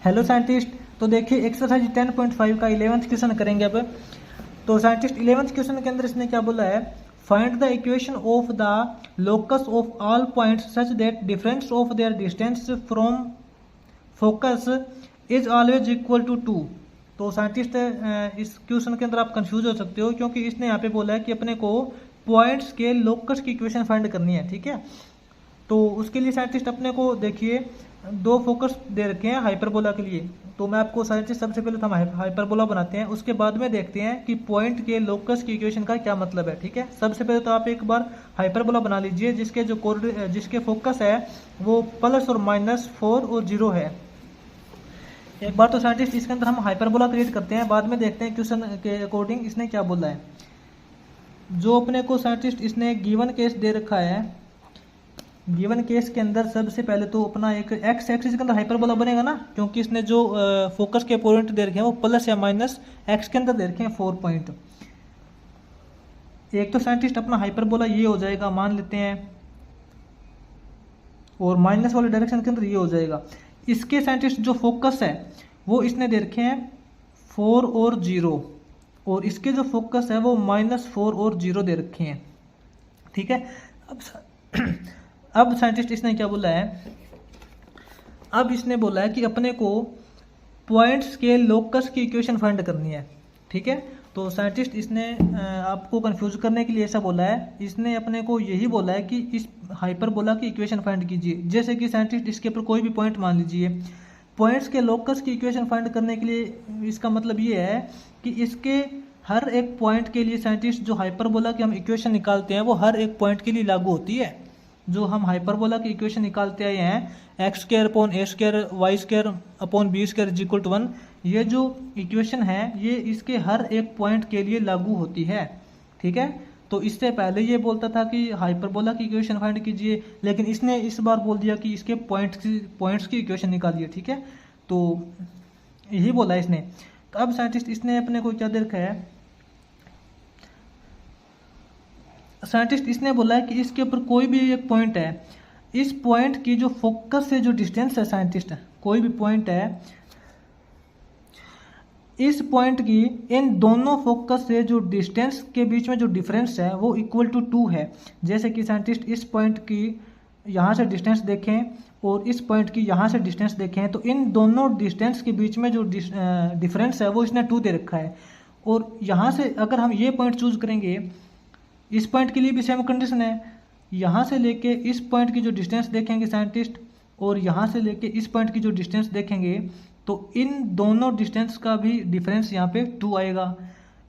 Hello scientist. तो देखिए exercise 10.5 का 11th क्वेश्चन करेंगे अब। तो साइंटिस्ट 11th क्वेश्चन के अंदर इसने क्या बोला है, find the equation of the locus of all points such that difference of their distance from focus is always equal to 2। तो साइंटिस्ट इस क्वेश्चन के अंदर आप कंफ्यूज हो सकते हो क्योंकि इसने यहाँ पे बोला है कि अपने को पॉइंट्स के लोकस की इक्वेशन फाइंड करनी है, ठीक है। तो उसके लिए साइंटिस्ट अपने को देखिए दो फोकस दे रखे हैं हाइपरबोला के लिए। तो मैं आपको साइंटिस्ट सबसे पहले तो हम हाइपरबोला बनाते हैं, उसके बाद में देखते हैं कि पॉइंट के लोकस की इक्वेशन का क्या मतलब है, ठीक है। सबसे पहले तो आप एक बार हाइपरबोला बना लीजिए जिसके फोकस है वो प्लस और माइनस 4 और 0 है। एक बार तो साइंटिस्ट इसके अंदर हम हाइपरबोला क्रिएट करते हैं, बाद में देखते हैं क्वेश्चन के अकॉर्डिंग इसने क्या बोला है। जो अपने को साइंटिस्ट इसने गिवन केस दे रखा है, गिवन केस के अंदर सबसे पहले तो अपना एक एक्स एक्सिस के अंदर हाइपरबोला बनेगा ना, क्योंकि इसने जो फोकस के पॉइंट दे रखे हैं वो प्लस या माइनस एक्स के अंदर दे रखे हैं 4 पॉइंट। एक तो साइंटिस्ट अपना हाइपरबोला ये हो जाएगा मान लेते हैं, और माइनस वाले डायरेक्शन के अंदर ये हो जाएगा। इसके साइंटिस्ट जो फोकस है वो इसने दे रखे हैं 4 और 0, और इसके जो फोकस है वो -4 और 0 दे रखे हैं, ठीक है। अब साइंटिस्ट इसने क्या बोला है, अब इसने बोला है कि अपने को पॉइंट्स के लोकस की इक्वेशन फाइंड करनी है, ठीक है। तो साइंटिस्ट इसने आपको कंफ्यूज करने के लिए ऐसा बोला है, इसने अपने को यही बोला है कि इस हाइपरबोला की इक्वेशन फाइंड कीजिए। जैसे कि साइंटिस्ट इसके ऊपर कोई भी पॉइंट मान लीजिए, पॉइंट्स के लोकस की इक्वेशन फाइंड करने के लिए इसका मतलब ये है कि इसके हर एक पॉइंट के लिए साइंटिस्ट जो हाइपरबोला की हम इक्वेशन निकालते हैं वो हर एक पॉइंट के लिए लागू होती है। जो हम हाइपरबोला की इक्वेशन निकालते आए हैं x² / a² y² / b² = 1, ये जो इक्वेशन है ये इसके हर एक पॉइंट के लिए लागू होती है, ठीक है। तो इससे पहले ये बोलता था कि हाइपरबोला की इक्वेशन फाइंड कीजिए, लेकिन इसने इस बार बोल दिया कि इसके पॉइंट्स की इक्वेशन निकालिए, ठीक है। तो यही बोला इसने। तो अब साइंटिस्ट इसने अपने को क्या दे रखा है, साइंटिस्ट इसने बोला है कि इसके ऊपर कोई भी एक पॉइंट है, इस पॉइंट की जो फोकस से जो डिस्टेंस है, साइंटिस्ट कोई भी पॉइंट है, इस पॉइंट की इन दोनों फोकस से जो डिस्टेंस के बीच में जो डिफरेंस है वो इक्वल टू 2 है। जैसे कि साइंटिस्ट इस पॉइंट की यहाँ से डिस्टेंस देखें और इस पॉइंट की यहाँ से डिस्टेंस देखें, तो इन दोनों डिस्टेंस के बीच में जो डिफरेंस है वो इसने 2 दे रखा है। और यहाँ से अगर हम ये पॉइंट चूज करेंगे, इस पॉइंट के लिए भी सेम कंडीशन है, यहाँ से लेके इस पॉइंट की जो डिस्टेंस देखेंगे साइंटिस्ट, और यहाँ से लेके इस पॉइंट की जो डिस्टेंस देखेंगे, तो इन दोनों डिस्टेंस का भी डिफरेंस यहाँ पे 2 आएगा।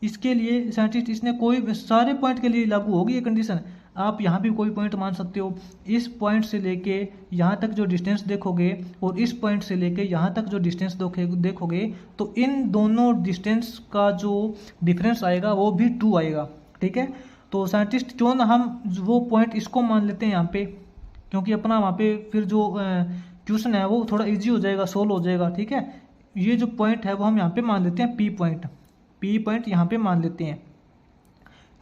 इसके लिए साइंटिस्ट इसने कोई सारे पॉइंट के लिए लागू होगी ये कंडीशन। आप यहाँ भी कोई पॉइंट मान सकते हो, इस पॉइंट से लेके यहाँ तक जो डिस्टेंस देखोगे और इस पॉइंट से लेके यहाँ तक जो डिस्टेंस देखोगे, तो इन दोनों डिस्टेंस का जो डिफरेंस आएगा वो भी 2 आएगा, ठीक है। तो साइंटिस्ट क्यों ना हम वो पॉइंट इसको मान लेते हैं यहाँ पे, क्योंकि अपना वहाँ पे फिर जो क्वेश्चन है वो थोड़ा इजी हो जाएगा, सोल्व हो जाएगा, ठीक है। ये जो पॉइंट है वो हम यहाँ पे मान लेते हैं पी पॉइंट यहाँ पे मान लेते हैं,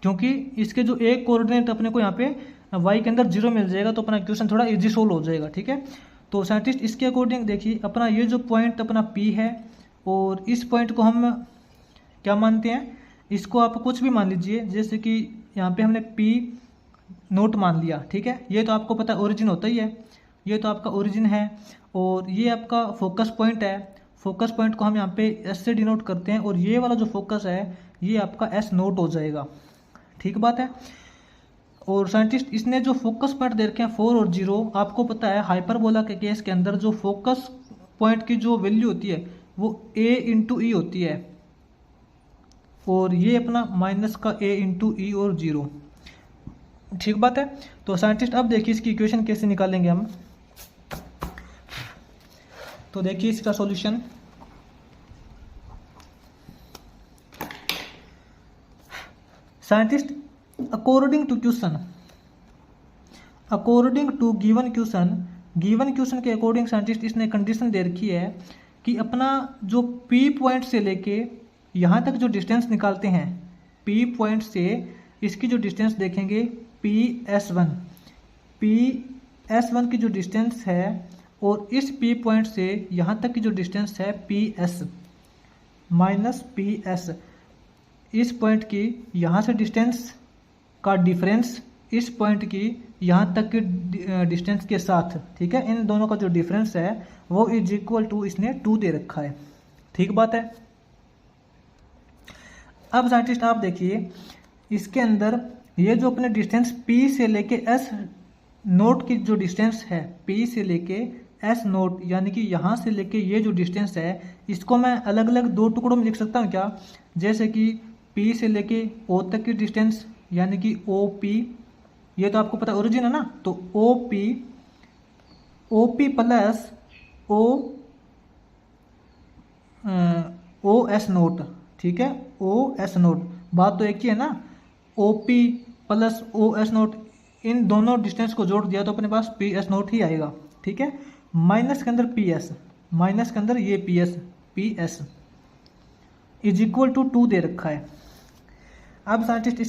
क्योंकि इसके जो एक कोऑर्डिनेट अपने को यहाँ पे y के अंदर 0 मिल जाएगा, तो अपना क्वेश्चन थोड़ा इजी सोल्व हो जाएगा, ठीक है। तो साइंटिस्ट इसके अकॉर्डिंग देखिए अपना ये जो पॉइंट अपना P है, और इस पॉइंट को हम क्या मानते हैं, इसको आप कुछ भी मान लीजिए। जैसे कि यहाँ पे हमने P0 मान लिया, ठीक है। ये तो आपको पता है ओरिजिन होता ही है, ये तो आपका ओरिजिन है, और ये आपका फोकस पॉइंट है। फोकस पॉइंट को हम यहाँ पे S से डिनोट करते हैं, और ये वाला जो फोकस है ये आपका S0 हो जाएगा, ठीक बात है। और साइंटिस्ट इसने जो फोकस पॉइंट दे रखे हैं 4 और 0, आपको पता है हाइपरबोला के केस के अंदर जो फोकस पॉइंट की जो वैल्यू होती है वो a × e होती है, और ये अपना माइनस का a × e और 0, ठीक बात है। तो साइंटिस्ट अब देखिए इसकी इक्वेशन कैसे निकालेंगे हम। तो देखिए इसका solution, scientist according to given question के अकॉर्डिंग साइंटिस्ट इसने कंडीशन दे रखी है कि अपना जो P पॉइंट से लेके यहाँ तक जो डिस्टेंस निकालते हैं, P पॉइंट से इसकी जो डिस्टेंस देखेंगे PS1 की जो डिस्टेंस है और इस पी पॉइंट से यहाँ तक की जो डिस्टेंस है P S minus P S, इस पॉइंट की यहाँ से डिस्टेंस का डिफरेंस इस पॉइंट की यहाँ तक की डिस्टेंस के साथ, ठीक है, इन दोनों का जो डिफरेंस है वो इज इक्वल टू, इसने 2 दे रखा है। ठीक बात है। अब साइंटिस्ट आप देखिए इसके अंदर ये जो अपने डिस्टेंस P से लेके S नोट की जो डिस्टेंस है, P से लेके S नोट यानी कि यहाँ से लेके ये जो डिस्टेंस है इसको मैं अलग अलग 2 टुकड़ों में लिख सकता हूँ क्या? जैसे कि P से लेके O तक की डिस्टेंस यानी कि OP, ये तो आपको पता ओरिजिन है ना, तो OP प्लस OS नोट, ठीक है, OS नोट, बात तो एक ही है ना, OP प्लस OS नोट, इन दोनों डिस्टेंस को जोड़ दिया तो अपने पास PS नोट ही आएगा। ठीक है, माइनस के अंदर PS, माइनस के अंदर ये PS इज इक्वल टू 2 दे रखा है। अब साइंटिस्ट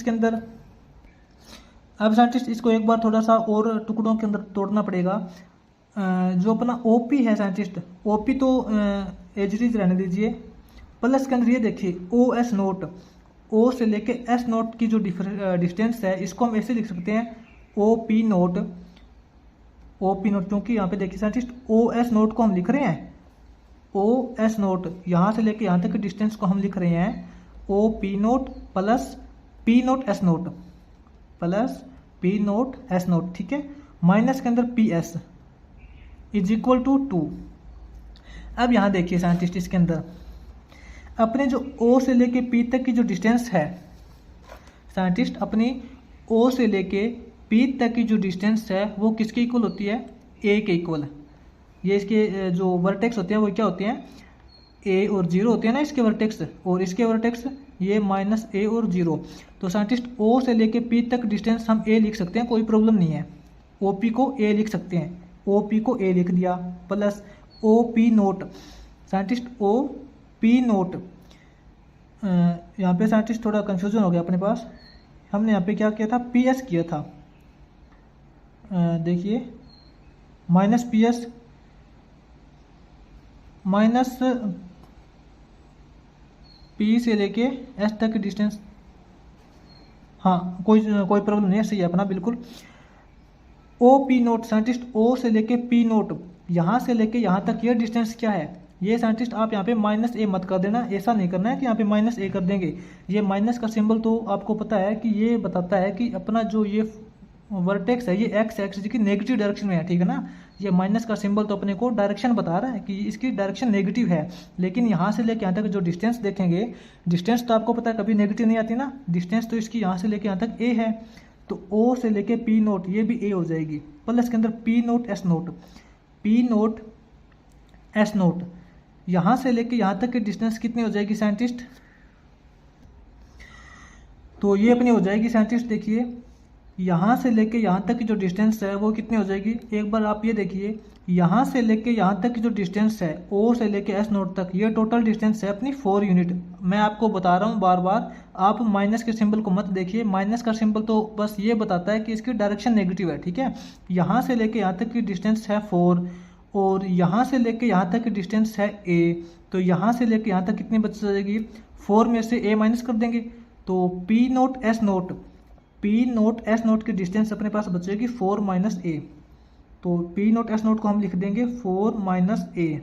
इसको एक बार थोड़ा सा और टुकड़ों के अंदर तोड़ना पड़ेगा। जो अपना OP है साइंटिस्ट, OP तो एज इट इज रहने दीजिए, प्लस के अंदर ये देखिए OS नोट, O से लेके S नोट की जो डिस्टेंस है इसको हम ऐसे लिख सकते हैं OP नोट, क्योंकि यहाँ पे देखिए साइंटिस्ट OS नोट को हम लिख रहे हैं, OS नोट यहाँ से लेके यहाँ तक की डिस्टेंस को हम लिख रहे हैं OP note plus P note S note plus P note S note, ठीक है, माइनस के अंदर PS इज इक्वल टू 2। अब यहाँ देखिए साइंटिस्ट इसके अंदर अपने जो O से लेके P तक की जो डिस्टेंस है साइंटिस्ट, अपनी O से लेके P तक की जो डिस्टेंस है वो किसके इक्वल होती है? A के इक्वल। ये इसके जो वर्टेक्स होते हैं वो क्या होते हैं? A और 0 होते हैं ना इसके वर्टेक्स, और इसके वर्टेक्स ये माइनस A और 0। तो साइंटिस्ट O से लेके P तक डिस्टेंस हम A लिख सकते हैं, कोई प्रॉब्लम नहीं है। OP को A लिख सकते हैं, OP को A लिख दिया plus OP note, scientist OP note, यहाँ पे साइंटिस्ट थोड़ा कंफ्यूजन हो गया अपने पास, हमने यहाँ पे क्या किया था? PS किया था, देखिए माइनस PS माइनस P से लेके S तक की डिस्टेंस, हाँ कोई प्रॉब्लम नहीं है, सही है अपना बिल्कुल। OP नोट साइंटिस्ट O से लेके P नोट, यहाँ से लेके यहाँ तक ये डिस्टेंस क्या है? ये साइंटिस्ट आप यहाँ पे माइनस A मत कर देना, ऐसा नहीं करना है कि यहाँ पे माइनस A कर देंगे। ये माइनस का सिंबल तो आपको पता है कि ये बताता है कि अपना जो ये वर्टेक्स है ये एक्स एक्सिस की नेगेटिव डायरेक्शन में है, ठीक है ना। ये माइनस का सिंबल तो अपने को डायरेक्शन बता रहा है कि इसकी डायरेक्शन नेगेटिव है, लेकिन यहाँ से लेके यहाँ तक जो डिस्टेंस देखेंगे, डिस्टेंस तो आपको पता है कभी नेगेटिव नहीं आती ना, डिस्टेंस तो इसकी यहाँ से लेके यहाँ तक A है, तो O से लेके P नोट ये भी A हो जाएगी, प्लस के अंदर P note S note, P note S note, यहाँ से लेके यहाँ तक की डिस्टेंस कितनी हो जाएगी साइंटिस्ट? तो ये अपनी हो जाएगी साइंटिस्ट, देखिए यहाँ से लेके यहाँ तक की जो डिस्टेंस है वो कितनी हो जाएगी? एक बार आप ये देखिए, यहाँ से लेके यहाँ तक की जो डिस्टेंस है O से लेके S नोट तक, ये टोटल डिस्टेंस है अपनी 4 यूनिट। मैं आपको बता रहा हूँ बार बार, आप माइनस के सिंबल को मत देखिए, माइनस का सिंबल तो बस ये बताता है कि इसकी डायरेक्शन नेगेटिव है, ठीक है। यहाँ से लेके यहाँ तक की डिस्टेंस है 4, और यहाँ से लेके यहाँ तक की डिस्टेंस है A, तो यहाँ से लेके यहाँ तक कितनी बच जाएगी? 4 में से A माइनस कर देंगे तो P note S note, P note S note की डिस्टेंस अपने पास बचेगी 4 माइनस A, तो P नोट S नोट को हम लिख देंगे 4 माइनस A,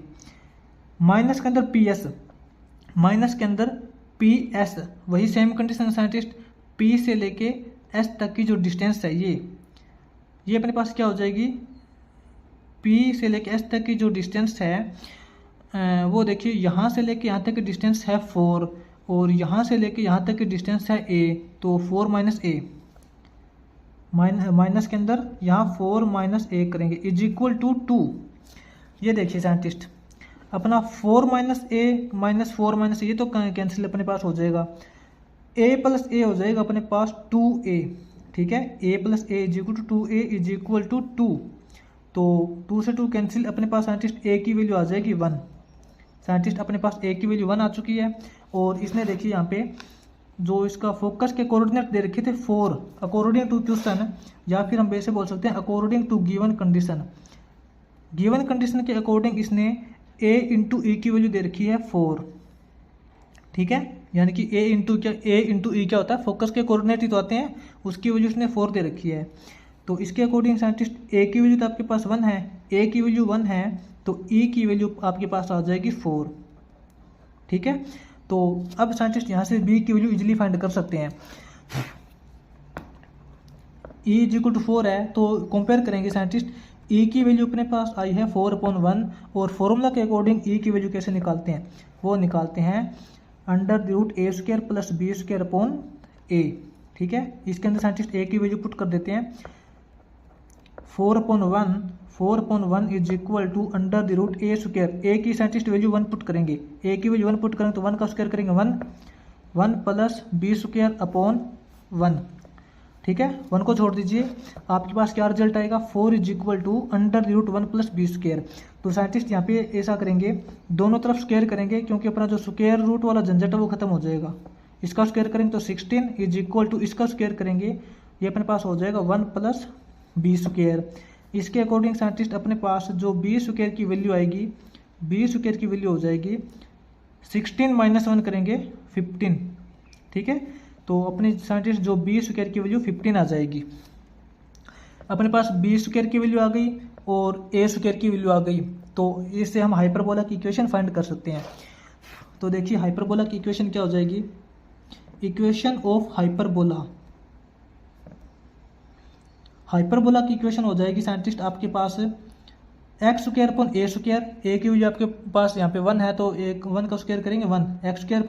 माइनस के अंदर PS, माइनस के अंदर PS, वही सेम कंडीशन साइंटिस्ट, P से लेके S तक की जो डिस्टेंस है ये अपने पास क्या हो जाएगी? P से लेके S तक की जो डिस्टेंस है वो देखिए, यहाँ से लेके यहाँ तक की डिस्टेंस है 4, और यहाँ से लेके यहाँ तक की डिस्टेंस है A, तो 4 माइनस A, माइनस के अंदर यहाँ 4 माइनस A करेंगे इज इक्वल टू 2। ये देखिए साइंटिस्ट अपना 4 माइनस A माइनस 4 माइनस ये तो कैंसिल अपने पास हो जाएगा, A प्लस A हो जाएगा अपने पास 2A, ठीक है, A plus A is equal to 2A is equal to 2, तो 2 से 2 कैंसिल, अपने पास साइंटिस्ट A की वैल्यू आ जाएगी 1, साइंटिस्ट अपने पास A की वैल्यू 1 आ चुकी है। और इसने देखिए यहाँ पे जो इसका फोकस के कोऑर्डिनेट दे रखे थे 4 अकॉर्डिंग टू क्वेश्चन, या फिर हम वैसे बोल सकते हैं according to given condition, given condition के अकॉर्डिंग इसने a इंटू ई की वैल्यू दे रखी है 4, ठीक है, यानी कि a इंटू ई क्या होता है, फोकस के कोऑर्डिनेट ही तो आते हैं, उसकी वैल्यू इसने 4 दे रखी है। तो इसके अकॉर्डिंग साइंटिस्ट a की वैल्यू तो आपके पास 1 है, a की वैल्यू 1 है, तो e की वैल्यू आपके पास आ जाएगी 4, ठीक है। तो अब साइंटिस्ट यहाँ से b की वैल्यू इजीली फाइंड कर सकते हैं। e इज इक्वल टू 4 है, तो कंपेयर करेंगे साइंटिस्ट, e की वैल्यू अपने पास आई है 4/1, और फॉर्मूला के अकॉर्डिंग e की वैल्यू कैसे निकालते हैं, वो निकालते हैं √a² + b²/a, ठीक है। इसके अंदर साइंटिस्ट a की वैल्यू पुट कर देते हैं, 4/1 is equal to √a², a की साइंटिस्ट वैल्यू 1 पुट करेंगे, a की वैल्यू 1 पुट करेंगे तो 1 का स्क्वायर करेंगे 1 + b²/1, ठीक है। 1 को छोड़ दीजिए, आपके पास क्या रिजल्ट आएगा, 4 इज इक्वल टू √1 + b²। तो साइंटिस्ट यहाँ पे ऐसा करेंगे, दोनों तरफ स्क्वायर करेंगे, क्योंकि अपना जो स्क्वायर रूट वाला झंझट है वो खत्म हो जाएगा। इसका स्क्वायर करेंगे तो 16 इज इक्वल टू, इसका स्क्वायर करेंगे ये अपने पास हो जाएगा 1 + b²। इसके अकॉर्डिंग साइंटिस्ट अपने पास जो b² की वैल्यू आएगी, b² की वैल्यू हो जाएगी 16 - 1 करेंगे 15, ठीक है। तो अपने साइंटिस्ट जो b² की वैल्यू 15 आ जाएगी। अपने पास b² की वैल्यू आ गई और a² की वैल्यू आ गई, तो इससे हम हाइपरबोला की इक्वेशन फाइंड कर सकते हैं। तो देखिए हाइपरबोला की इक्वेशन क्या हो जाएगी, इक्वेशन ऑफ हाइपरबोला, हाइपरबोला की इक्वेशन हो जाएगी साइंटिस्ट आपके पास x² a की वैल्यू आपके पास यहाँ पे 1 है, तो 1 का स्क्वायर करेंगे 1, x² +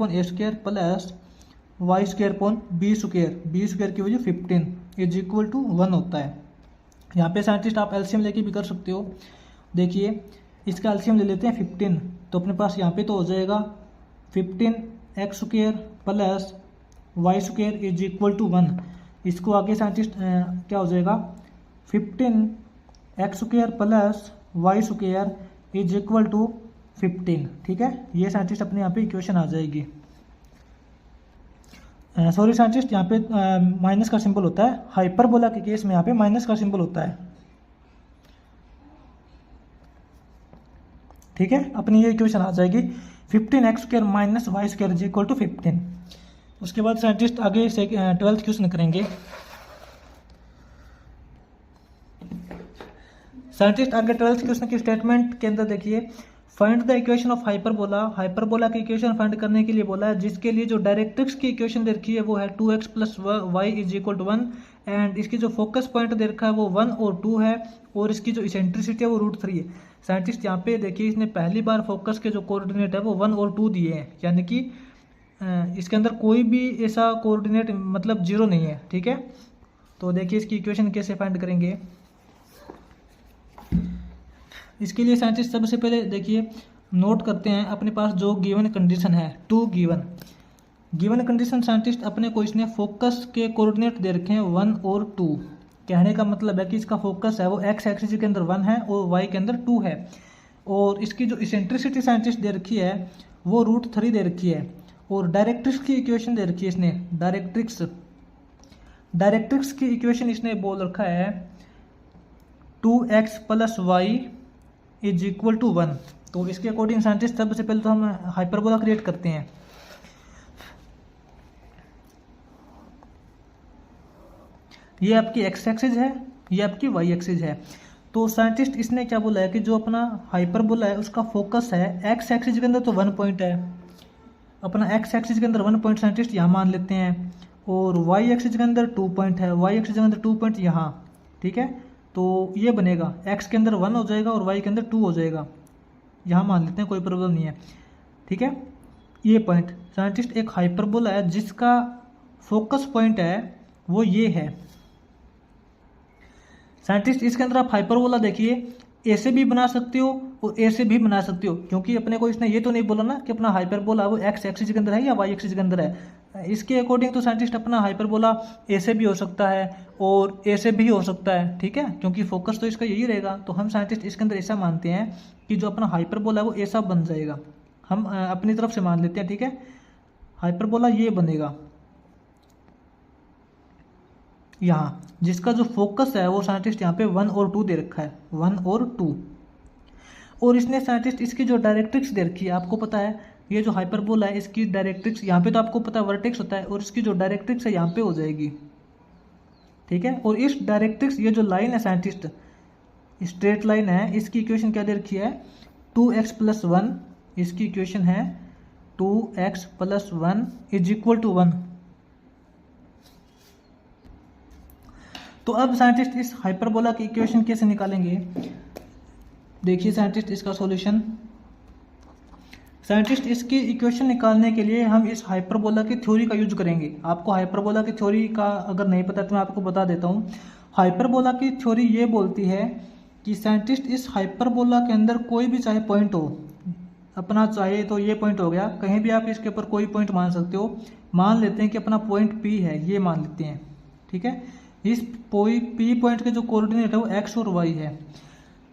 y² की वैल्यू 15 इज इक्वल टू 1 होता है। यहाँ पे साइंटिस्ट आप एलसीएम लेके भी कर सकते हो। देखिए इसका एलसीएम ले लेते हैं 15, तो अपने पास यहाँ पे तो हो जाएगा 15x² + y² is equal to 1। इसको आगे साइंटिस्ट क्या हो जाएगा, 15x² + y² is equal to 15, ठीक है। ये साइंटिस्ट अपने यहाँ पे इक्वेशन आ जाएगी। सॉरी साइंटिस्ट, यहाँ पे माइनस का सिंबल होता है, हाइपरबोला के केस में यहाँ पे माइनस का सिंबल होता है, ठीक है। अपनी ये इक्वेशन आ जाएगी 15x² - y² is equal to 15। उसके बाद साइंटिस्ट आगे से 12th क्वेश्चन करेंगे। साइंटिस्ट आगे 12th क्वेश्चन की स्टेटमेंट के अंदर देखिए, find the equation of hyperbola, hyperbola की इक्वेशन फाइंड करने के लिए बोला है, जिसके लिए जो डायरेक्ट्रिक्स की इक्वेशन दे रखी है वो है 2x + y is equal to 1, and इसकी जो फोकस पॉइंट दे रखा है वो 1 और 2 है, और इसकी जो इसेंट्रिसिटी है वो √3 है। साइंटिस्ट यहाँ पे देखिए इसने पहली बार फोकस के जो कोऑर्डिनेट है वो 1 और 2 दिए हैं, यानी कि इसके अंदर कोई भी ऐसा कोऑर्डिनेट मतलब 0 नहीं है, ठीक है। तो देखिए इसकी इक्वेशन कैसे फाइंड करेंगे। इसके लिए साइंटिस्ट सबसे पहले देखिए नोट करते हैं अपने पास जो गिवन कंडीशन है, टू गिवन कंडीशन साइंटिस्ट अपने को इसने फोकस के कोऑर्डिनेट दे रखे हैं 1 और 2। कहने का मतलब है कि इसका फोकस है वो x एक्सिस के अंदर 1 है और y के अंदर 2 है, और इसकी जो इसेंट्रिसिटी साइंटिस्ट दे रखी है वो √3 दे रखी है, और डायरेक्ट्रिक्स की इक्वेशन दे रखी है इसने, डायरेक्ट्रिक्स की इक्वेशन इसने बोल रखा है 2x + y is equal to 1। तो इसके अकॉर्डिंग साइंटिस्ट सबसे पहले तो हम हाइपरबोला क्रिएट करते हैं। ये आपकी x एक्सिस है, ये आपकी y एक्सिस है। तो साइंटिस्ट इसने क्या बोला है कि जो अपना हाइपरबोला है उसका फोकस है x एक्सिस के अंदर तो 1 पॉइंट है, अपना x एक्सिस के अंदर 1 पॉइंट साइंटिस्ट यहाँ मान लेते हैं, और y एक्सिस के अंदर 2 पॉइंट है, y एक्सिस के अंदर 2 पॉइंट यहाँ, ठीक है। तो ये बनेगा x के अंदर 1 हो जाएगा और y के अंदर 2 हो जाएगा, यहाँ मान लेते हैं, कोई प्रॉब्लम नहीं है, ठीक है। ये पॉइंट साइंटिस्ट एक हाइपरबोला है जिसका फोकस पॉइंट है वो ये है। साइंटिस्ट इसके अंदर आप हाइपरबोला देखिए ऐसे भी बना सकते हो और ऐसे भी बना सकते हो, क्योंकि अपने को इसने ये तो नहीं बोला ना कि अपना हाइपरबोला वो x एक्सिस के अंदर है या y एक्सिस के अंदर है। इसके अकॉर्डिंग तो साइंटिस्ट अपना हाइपरबोला ऐसे भी हो सकता है और ऐसे भी हो सकता है, ठीक है, क्योंकि फोकस तो इसका यही रहेगा। तो हम साइंटिस्ट इसके अंदर ऐसा मानते हैं कि जो अपना हाइपरबोला है वो ऐसा बन जाएगा, हम अपनी तरफ से मान लेते हैं, ठीक है। हाइपरबोला ये बनेगा यहाँ, जिसका जो फोकस है वो साइंटिस्ट यहाँ पे 1 और 2 दे रखा है, 1 और 2, और इसने साइंटिस्ट इसकी जो डायरेक्ट्रिक्स दे रखी है, आपको पता है ये जो हाइपरबोला है इसकी डायरेक्ट्रिक्स यहाँ पे तो आपको पता है वर्टेक्स होता है, और इसकी जो डायरेक्ट्रिक्स है यहाँ पे हो जाएगी, ठीक है। और इस डायरेक्ट्रिक्स ये जो लाइन है साइंटिस्ट स्ट्रेट लाइन है, इसकी इक्वेशन क्या दे रखी है 2x + 1, इसकी इक्वेशन है 2x + 1 = 1। तो अब साइंटिस्ट इस हाइपरबोला की इक्वेशन कैसे निकालेंगे, देखिए साइंटिस्ट इसका सॉल्यूशन। साइंटिस्ट इसकी इक्वेशन निकालने के लिए हम इस हाइपरबोला की थ्योरी का यूज करेंगे। आपको हाइपरबोला की थ्योरी का अगर नहीं पता तो मैं आपको बता देता हूँ। हाइपरबोला की थ्योरी ये बोलती है कि साइंटिस्ट इस हाइपरबोला के अंदर कोई भी चाहे पॉइंट हो, अपना चाहे तो ये पॉइंट हो गया, कहीं भी आप इसके ऊपर कोई पॉइंट मान सकते हो। मान लेते हैं कि अपना पॉइंट P है, ये मान लेते हैं, ठीक है। इस P पॉइंट के जो कोऑर्डिनेट है वो x और y है।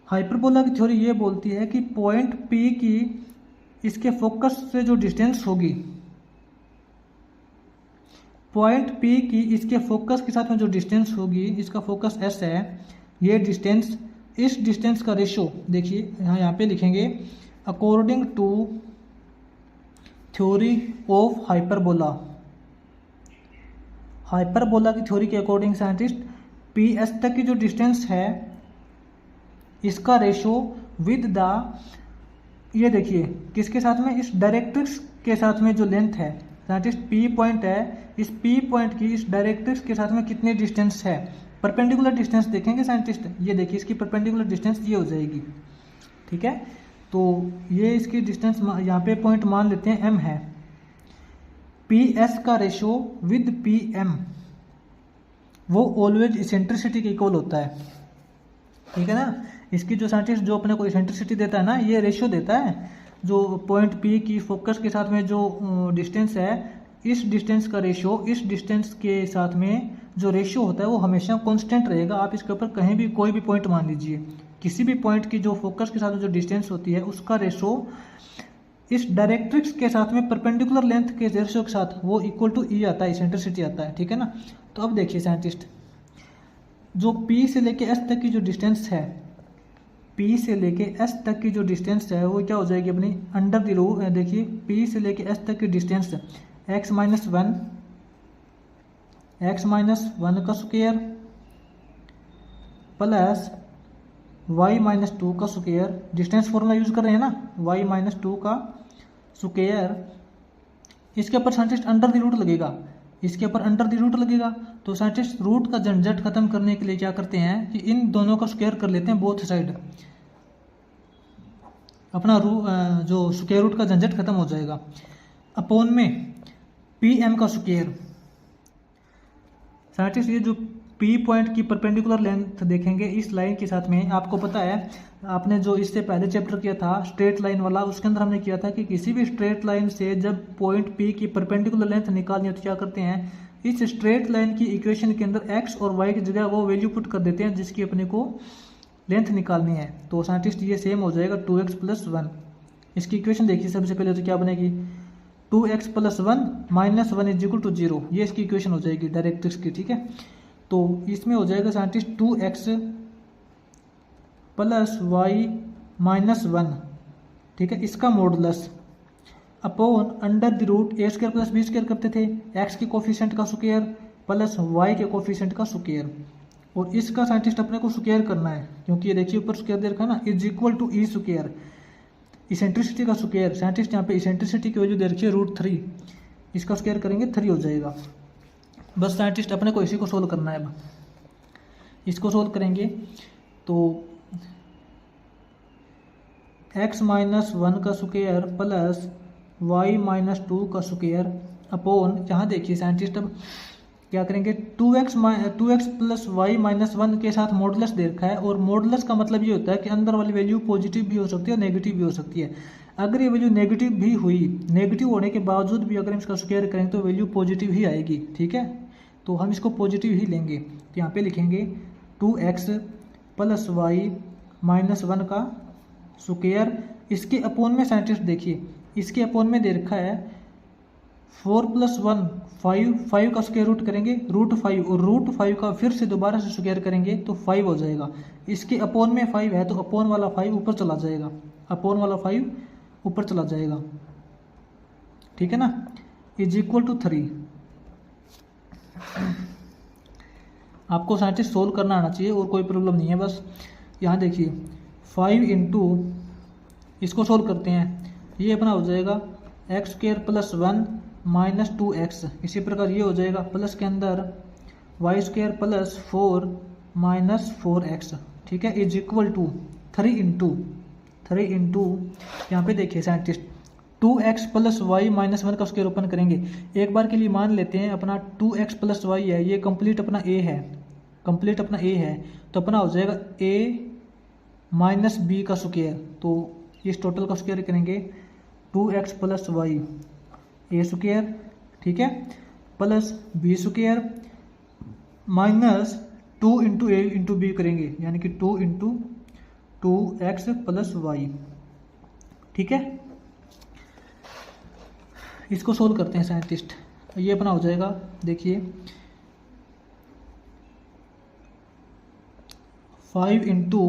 हाइपरबोला की थ्योरी ये बोलती है कि पॉइंट P की इसके फोकस से जो डिस्टेंस होगी, पॉइंट P की इसके फोकस के साथ में जो डिस्टेंस होगी, इसका फोकस S है, ये डिस्टेंस, इस डिस्टेंस का रेशो देखिए यहाँ पे लिखेंगे according to theory of hyperbola. Hyperbola की थ्योरी के अकॉर्डिंग साइंटिस्ट PS तक की जो डिस्टेंस है इसका रेशो विद द, ये देखिए किसके साथ में, इस डायरेक्ट्रिक्स के साथ में जो लेंथ है साइंटिस्ट P पॉइंट है, इस P पॉइंट की इस डायरेक्ट्रिक्स के साथ में कितनी डिस्टेंस है, परपेंडिकुलर डिस्टेंस देखेंगे साइंटिस्ट, ये देखिए इसकी परपेंडिकुलर डिस्टेंस ये हो जाएगी, ठीक है। तो ये इसकी डिस्टेंस यहाँ पे पॉइंट मान लेते हैं M है, PS का रेशो विद PM वो ऑलवेज इसेंट्रिसिटी के इक्वल होता है, ठीक है ना। इसकी जो साइंटिस्ट जो अपने को इसेंट्रिसिटी देता है ना, ये रेशियो देता है, जो पॉइंट P की फोकस के साथ में जो डिस्टेंस है, इस डिस्टेंस का रेशियो इस डिस्टेंस के साथ में जो रेशियो होता है वो हमेशा कांस्टेंट रहेगा। आप इसके ऊपर कहीं भी कोई भी पॉइंट मान लीजिए, किसी भी पॉइंट की जो फोकस के साथ में जो डिस्टेंस होती है उसका रेशियो इस डायरेक्ट्रिक्स के साथ में परपेंडिकुलर लेंथ के रेशियो के साथ वो इक्वल टू E आता है, इसेंट्रिसिटी आता है, ठीक है ना। तो अब देखिए साइंटिस्ट जो P से लेके S तक की जो डिस्टेंस है, P से लेके S तक की जो डिस्टेंस है वो क्या हो जाएगी अपनी अंडर द रूट, देखिए P से लेके S तक की डिस्टेंस x - 1 का स्क्वायर प्लस y - 2 का स्क्वायर, डिस्टेंस फॉर्मूला यूज कर रहे हैं ना, y - 2 का स्क्वायर, इसके ऊपर साइंटिस्ट अंडर द रूट लगेगा, इसके ऊपर अंडर द रूट लगेगा। तो साइंटिस्ट रूट का झंझट खत्म करने के लिए क्या करते हैं कि इन दोनों का स्क्वायर कर लेते हैं बोथ साइड, अपना जो स्क्वायर रूट का झंझट खत्म हो जाएगा। अपॉन में PM का स्क्वायर, साइंटिस्ट ये जो P पॉइंट की परपेंडिकुलर लेंथ देखेंगे इस लाइन के साथ में, आपको पता है आपने जो इससे पहले चैप्टर किया था स्ट्रेट लाइन वाला, उसके अंदर हमने किया था कि किसी भी स्ट्रेट लाइन से जब पॉइंट P की परपेंडिकुलर लेंथ निकालनी हो तो क्या करते हैं, इस स्ट्रेट लाइन की इक्वेशन के अंदर x और y की जगह वो वैल्यू पुट कर देते हैं जिसकी अपने को लेंथ निकालनी है। तो साइंटिस्ट ये सेम हो जाएगा 2x + 1। इसकी इक्वेशन देखिए सबसे पहले तो क्या बनेगी 2x + 1 - 1 = 0, ये इसकी इक्वेशन हो जाएगी डायरेक्ट्रिक्स की, ठीक है। तो इसमें हो जाएगा साइंटिस्ट 2x + y - 1, ठीक है, इसका modulus upon under the root a² + b² करते थे, x के कोफिशिएंट का स्क्वायर प्लस y के कोफिशिएंट का स्क्वायर, और इसका साइंटिस्ट अपने को स्क्वायर करना है क्योंकि ये देखिए ऊपर स्क्वायर दे रखा है ना, = E², इसेंट्रिसिटी का स्क्वायर, साइंटिस्ट यहाँ पे इसेंट्रिसिटी की वैल्यू दे रखी है √3, इसका स्क्वायर करेंगे 3 हो जाएगा। बस साइंटिस्ट अपने को इसी को सोल्व करना है। अब इसको सोल्व करेंगे तो x - 1 का स्क्वायर प्लस y - 2 का स्क्वायर अपॉन, यहाँ देखिए साइंटिस्ट अब क्या करेंगे 2x + y - 1 के साथ मॉडुलस दे रखा है, और मॉडुलस का मतलब ये होता है कि अंदर वाली वैल्यू पॉजिटिव भी हो सकती है और नेगेटिव भी हो सकती है। अगर ये वैल्यू नेगेटिव भी हुई, नेगेटिव होने के बावजूद भी अगर हम इसका स्क्वायर करेंगे तो वैल्यू पॉजिटिव ही आएगी, ठीक है। तो हम इसको पॉजिटिव ही लेंगे, तो यहाँ पे लिखेंगे 2x + y - 1 का स्क्वायर, इसके अपॉन में साइंटिस्ट देखिए इसके अपॉन में दे रखा है 4 + 1 5 का स्क्वायर रूट करेंगे √5, और √5 का फिर से दोबारा से स्क्वायर करेंगे तो 5 हो जाएगा। इसके अपॉन में 5 है तो अपॉन वाला 5 ऊपर चला जाएगा, अपॉन वाला 5 ऊपर चला जाएगा, ठीक है ना, इज इक्वल टू 3। आपको साइंटिस्ट सोल्व करना आना चाहिए और कोई प्रॉब्लम नहीं है। बस यहाँ देखिए 5 इंटू, इसको सोल्व करते हैं, ये अपना हो जाएगा x square plus 1 minus 2x। इसी प्रकार ये हो जाएगा प्लस के अंदर Y square plus 4 minus 4x, ठीक है, इज इक्वल टू 3 इंटू यहाँ पे देखिए scientist 2x plus Y minus 1 का स्क्वायर ओपन करेंगे। एक बार के लिए मान लेते हैं अपना 2x प्लस वाई है, ये कंप्लीट अपना a है, कंप्लीट अपना a है, तो अपना हो जाएगा a माइनस b का स्क्वायर। तो इस टोटल का स्क्वायर करेंगे 2x प्लस वाई ए स्क्वायर, ठीक है, plus B square minus 2 into A into B करेंगे, यानी कि 2 इंटू 2x प्लस वाई, ठीक है। इसको सोल्व करते हैं साइंटिस्ट, ये अपना हो जाएगा, देखिए 5 into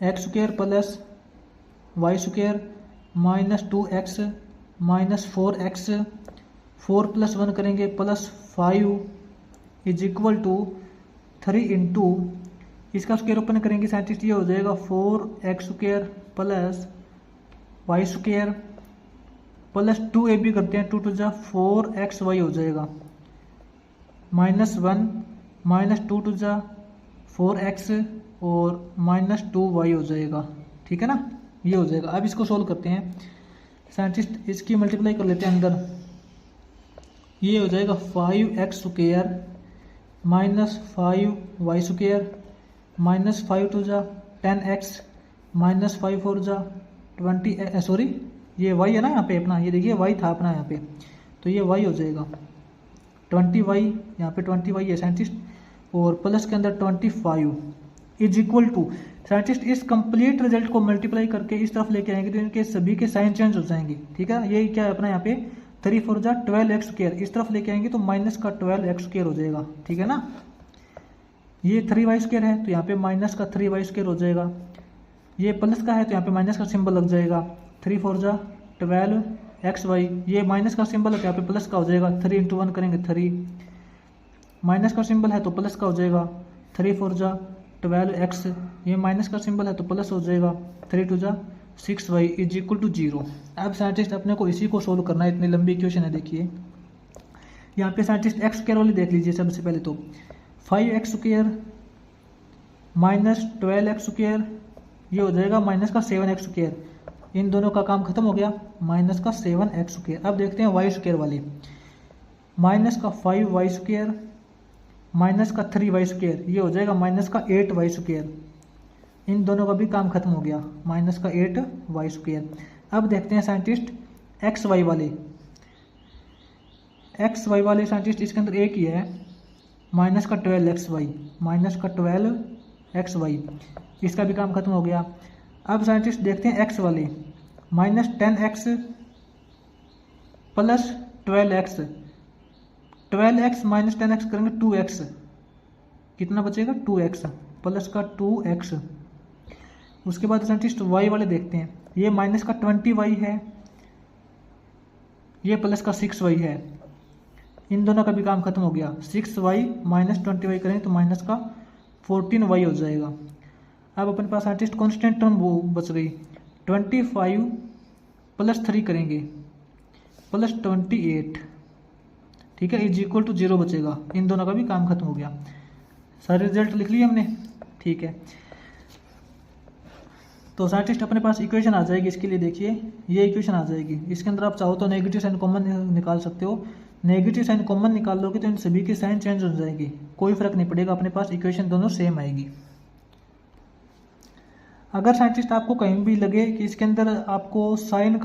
x square plus y square minus 2x minus 4x, 4 plus 1 करेंगे plus 5 is equal to 3 into, इसका स्क्वायर ओपन करेंगे साइंटिस्ट, ये हो जाएगा 4x square plus y square plus 2ab करते हैं, 2 टू जा 4xy हो जाएगा, माइनस 1 माइनस 2 टू जा 4x और माइनस 2y हो जाएगा, ठीक है ना, ये हो जाएगा। अब इसको सोल्व करते हैं साइंटिस्ट, इसकी मल्टीप्लाई कर लेते हैं अंदर, ये हो जाएगा 5x square minus 5y square minus 5 two जा 10x माइनस 5 फोर जा 20, सॉरी ये y है ना यहाँ पे अपना, ये देखिए y था अपना यहाँ पे, तो ये y हो जाएगा 20y, यहाँ पे 20y है साइंटिस्ट, और प्लस के अंदर 25 इज इक्वल टू, साइंटिस्ट इस कंप्लीट रिजल्ट को मल्टीप्लाई करके इस तरफ लेके आएंगे तो इनके सभी के साइन चेंज हो जाएंगे, ठीक है। ये क्या है अपना यहाँ पे 3 फोर जा 12x स्क्वायर, इस तरफ लेके आएंगे तो माइनस का 12x स्क्वायर हो जाएगा, ठीक है ना। ये 3y स्क्वायर है तो यहाँ पे माइनस का 3y स्क्वायर हो जाएगा, ये प्लस का है तो यहाँ पे माइनस का सिंबल लग जाएगा, 3 फोर जा 12xy, ये माइनस का सिंबल है तो यहाँ पे प्लस का हो जाएगा, 3 इंटू 1 करेंगे 3, माइनस का सिंबल है तो प्लस का हो जाएगा, 3 फोर जा 12x, ये माइनस का सिंबल है तो प्लस हो जाएगा, 3 टू जा 6y इज इक्वल टू 0। अब साइंटिस्ट अपने को इसी को सोल्व करना है, इतनी लंबी इक्वेशन है। देखिए यहाँ पे साइंटिस्ट एक्स स्क्वायर वाली देख लीजिए सबसे पहले, तो 5x square minus 12x square, ये हो जाएगा माइनस का 7x स्क्वायर, इन दोनों का काम खत्म हो गया, माइनस का 7x स्क्वायर। अब देखते हैं वाई स्क्वायर वाली, माइनस का 5y स्क्वायर माइनस का 3y स्क्वायर, ये हो जाएगा माइनस का 8y स्क्वायर, इन दोनों का भी काम खत्म हो गया, माइनस का 8y स्क्वायर। अब देखते हैं साइंटिस्ट एक्स वाई वाले साइंटिस्ट, इसके अंदर एक ही है, माइनस का 12xy माइनस का 12xy, इसका भी काम खत्म हो गया। अब साइंटिस्ट देखते हैं एक्स वाले, minus 10x plus 12x, 12x minus 10x करेंगे 2x, कितना बचेगा 2x प्लस का 2x। उसके बाद साइंटिस्ट y वाले देखते हैं, ये माइनस का 20y है, ये प्लस का 6y है, इन दोनों का भी काम खत्म हो गया, 6y माइनस 20y करेंगे तो माइनस का 14y हो जाएगा। अब अपने पास आर्टिस्ट कांस्टेंट टर्म वो बच गई, 25 प्लस 3 करेंगे प्लस 28, ठीक है, इज इक्वल टू 0 बचेगा, इन दोनों का भी काम खत्म हो गया। सारे रिजल्ट लिख लिए हमने, ठीक है। तो साइंटिस्ट अपने पास इक्वेशन आ जाएगी, इसके लिए देखिए ये इक्वेशन आ जाएगी, इसके अंदर आप चाहो तो नेगेटिव साइन कॉमन निकाल सकते हो, नेगेटिव साइन कॉमन निकाल लोगे तो इन सभी के साइन चेंज हो जाएगी, कोई फर्क नहीं पड़ेगा, अपने पास इक्वेशन दोनों सेम आएगी। अगर साइंटिस्ट आपको कहीं भी लगे कि इसके अंदर आपको साइन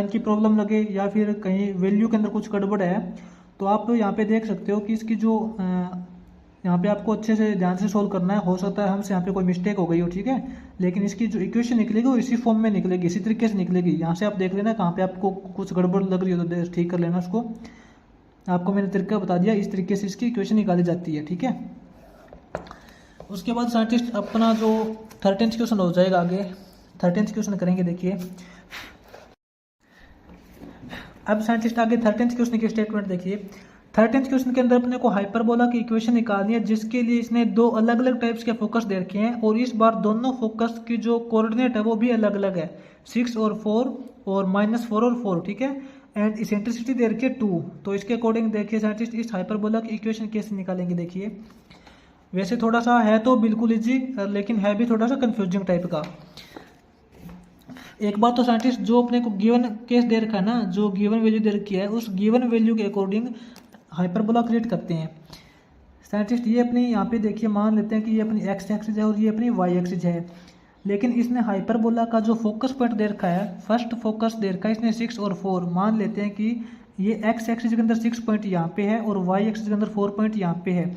की प्रॉब्लम लगे या फिर कहीं वैल्यू के अंदर कुछ गड़बड़ है, तो आप यहाँ पे देख सकते हो कि इसकी जो यहाँ पे आपको अच्छे से ध्यान से सोल्व करना है, हो सकता है हमसे यहाँ पे कोई मिस्टेक हो गई हो, ठीक है, लेकिन इसकी जो इक्वेशन निकलेगी वो इसी फॉर्म में निकलेगी, इसी तरीके से निकलेगी। यहाँ से आप देख लेना कहाँ पे आपको कुछ गड़बड़ लग रही हो तो ठीक कर लेना उसको, आपको मैंने तरीका बता दिया, इस तरीके से इसकी इक्वेशन निकाली जाती है, ठीक है। उसके बाद साइंटिस्ट अपना जो 13th क्वेश्चन हो जाएगा आगे, 13th क्वेश्चन करेंगे। देखिए अब साइंटिस्ट आगे 13th क्वेश्चन की स्टेटमेंट देखिए। 13th क्वेश्चन के अंदर अपने को हाइपरबोला की इक्वेशन निकालनी है, जिसके लिए इसने दो अलग अलग टाइप्स के फोकस दे रखे हैं और इस बार दोनों फोकस की जो कोऑर्डिनेट है वो भी अलग अलग है, 6 और 4 और -4 और 4, ठीक है। एंड इसेंट्रिसिटी दे रखी है 2। तो इसके अकॉर्डिंग देखिए साइंटिस्ट इस हाइपरबोला की इक्वेशन कैसे निकालेंगे। देखिए वैसे थोड़ा सा है तो बिल्कुल इजी, लेकिन है भी थोड़ा सा कंफ्यूजिंग टाइप का। एक बात तो साइंटिस्ट जो अपने को गिवन केस दे रखा है ना, जो गिवन वैल्यू दे रखी है उस गिवन वैल्यू के अकॉर्डिंग हाइपरबोला क्रिएट करते हैं साइंटिस्ट। ये अपनी यहाँ पे देखिए मान लेते हैं कि ये अपनी एक्स एक्सिस है और ये अपनी वाई एक्सिस है, लेकिन इसने हाइपरबोला का जो फोकस पॉइंट दे रखा है, फर्स्ट फोकस दे रखा है इसने 6 और 4। मान लेते हैं कि ये एक्स एक्सिस के अंदर 6 पॉइंट यहाँ पे है और वाई एक्सिस के अंदर 4 पॉइंट यहाँ पे है।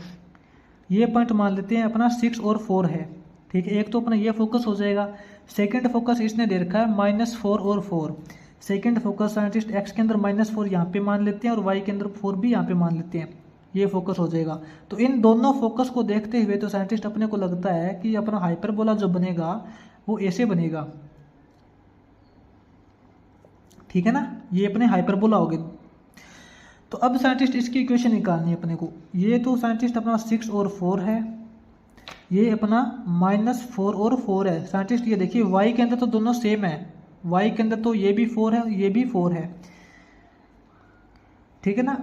ये पॉइंट मान लेते हैं अपना 6 और 4 है, ठीक है। एक तो अपना ये फोकस हो जाएगा। सेकंड फोकस इसने दे रखा है -4 और 4। सेकंड फोकस साइंटिस्ट एक्स के अंदर -4 यहाँ पे मान लेते हैं और वाई के अंदर 4 भी यहाँ पे मान लेते हैं, ये फोकस हो जाएगा। तो इन दोनों फोकस को देखते हुए तो साइंटिस्ट अपने को लगता है कि अपना हाइपरबोला जो बनेगा वो ऐसे बनेगा, ठीक है ना। ये अपने हाइपरबोला हो गए। तो अब साइंटिस्ट इसकी इक्वेशन निकालनी है अपने को। ये तो साइंटिस्ट अपना 6 और 4 है, ये अपना -4 और 4 है साइंटिस्ट। ये देखिए y के अंदर तो दोनों सेम है, y के अंदर तो ये भी 4 है ये भी 4 है, ठीक है ना।